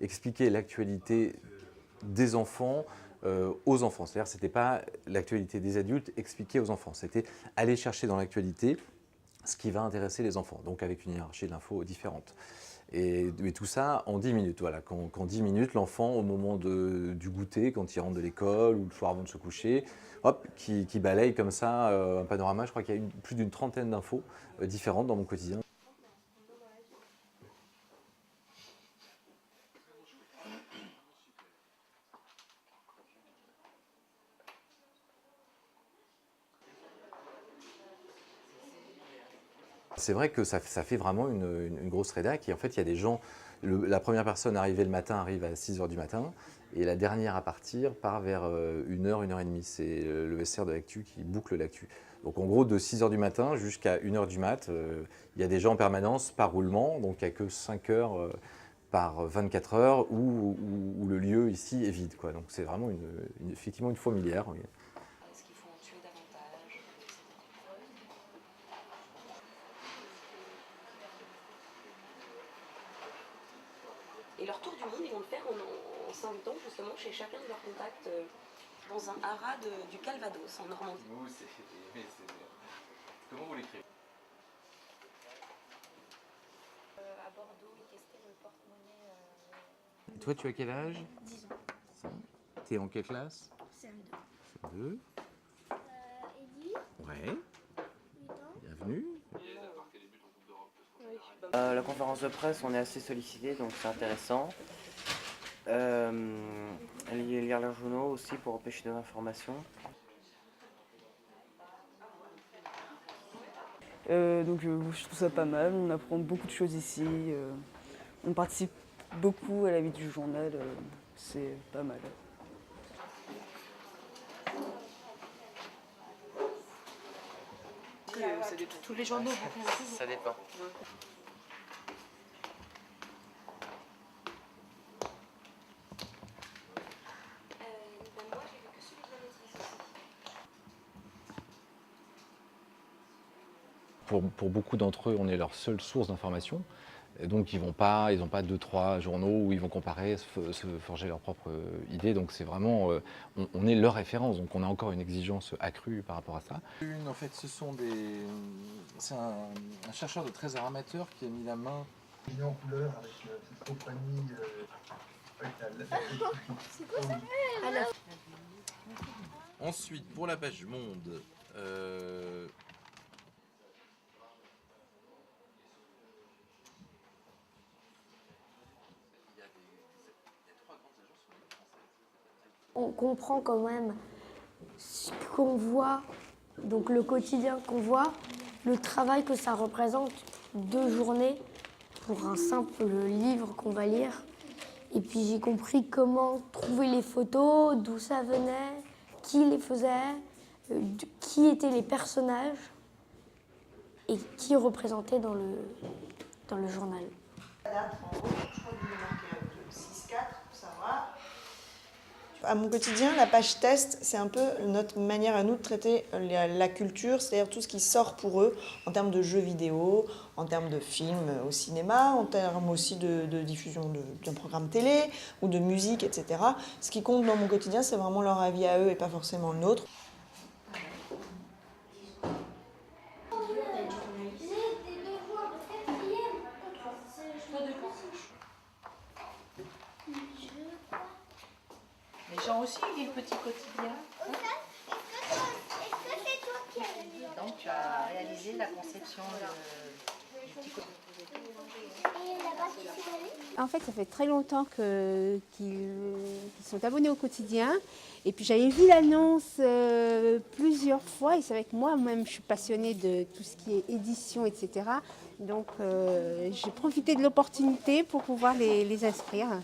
expliquer l'actualité des enfants aux enfants. C'est-à-dire que ce n'était pas l'actualité des adultes expliquée aux enfants, c'était aller chercher dans l'actualité ce qui va intéresser les enfants, donc avec une hiérarchie d'infos différente. Et tout ça en 10 minutes. Voilà. Qu'en 10 minutes, l'enfant, au moment du goûter, quand il rentre de l'école ou le soir avant de se coucher, hop, qui balaye comme ça un panorama. Je crois qu'il y a plus d'une trentaine d'infos différentes dans mon quotidien. C'est vrai que ça fait vraiment une grosse rédac. Et en fait, il y a des gens, la première personne arrivée le matin arrive à 6 h du matin, et la dernière à partir part vers 1 h, 1 h 30. C'est le vestiaire de l'actu qui boucle l'actu. Donc en gros, de 6 h du matin jusqu'à 1 h du mat, il y a des gens en permanence par roulement, donc il n'y a que 5 heures par 24 heures où le lieu ici est vide, quoi. Donc c'est vraiment effectivement une fourmilière. Oui. Est-ce qu'il faut en tuer davantage? Et leur tour du monde, ils vont le faire en s'invitant justement chez chacun de leurs contacts dans un haras du Calvados, en Normandie. Comment vous l'écrivez? À Bordeaux, ils testaient le porte-monnaie. Toi, tu as quel âge? 10 ans. Tu es en quelle classe? CM2. CM2. Eddie, Ouais, 8 ans. bienvenue. La conférence de presse, on est assez sollicité, donc c'est intéressant. Lire leurs journaux aussi pour empêcher de l'information. Je trouve ça pas mal, on apprend beaucoup de choses ici, on participe beaucoup à la vie du journal, c'est pas mal. Tous les journaux, Ça dépend. moi, j'ai vu que celui de la maîtrise aussi. Pour beaucoup d'entre eux, on est leur seule source d'information. Donc ils n'ont pas 2-3 journaux où ils vont comparer, se forger leur propre idée. Donc c'est vraiment, on est leur référence. Donc on a encore une exigence accrue par rapport à ça. En fait, c'est un chercheur de trésors amateur qui a mis la main en couleur avec cette compagnie. Ensuite, pour la page monde, On comprend quand même ce qu'on voit, donc le quotidien qu'on voit, le travail que ça représente, 2 journées pour un simple livre qu'on va lire. Et puis j'ai compris comment trouver les photos, d'où ça venait, qui les faisait, qui étaient les personnages et qui représentait dans le journal. À mon quotidien, la page test, c'est un peu notre manière à nous de traiter la culture, c'est-à-dire tout ce qui sort pour eux en termes de jeux vidéo, en termes de films au cinéma, en termes aussi de diffusion d'un programme télé ou de musique, etc. Ce qui compte dans mon quotidien, c'est vraiment leur avis à eux et pas forcément le nôtre. Les gens aussi lisent le petit quotidien. Est-ce que c'est toi qui as mis? Donc tu as réalisé la conception du petit quotidien. Et là-bas, tu sais aller? En fait, ça fait très longtemps qu'ils sont abonnés au quotidien. Et puis j'avais vu l'annonce plusieurs fois. Et c'est vrai que moi-même, je suis passionnée de tout ce qui est édition, etc. Donc j'ai profité de l'opportunité pour pouvoir les inscrire.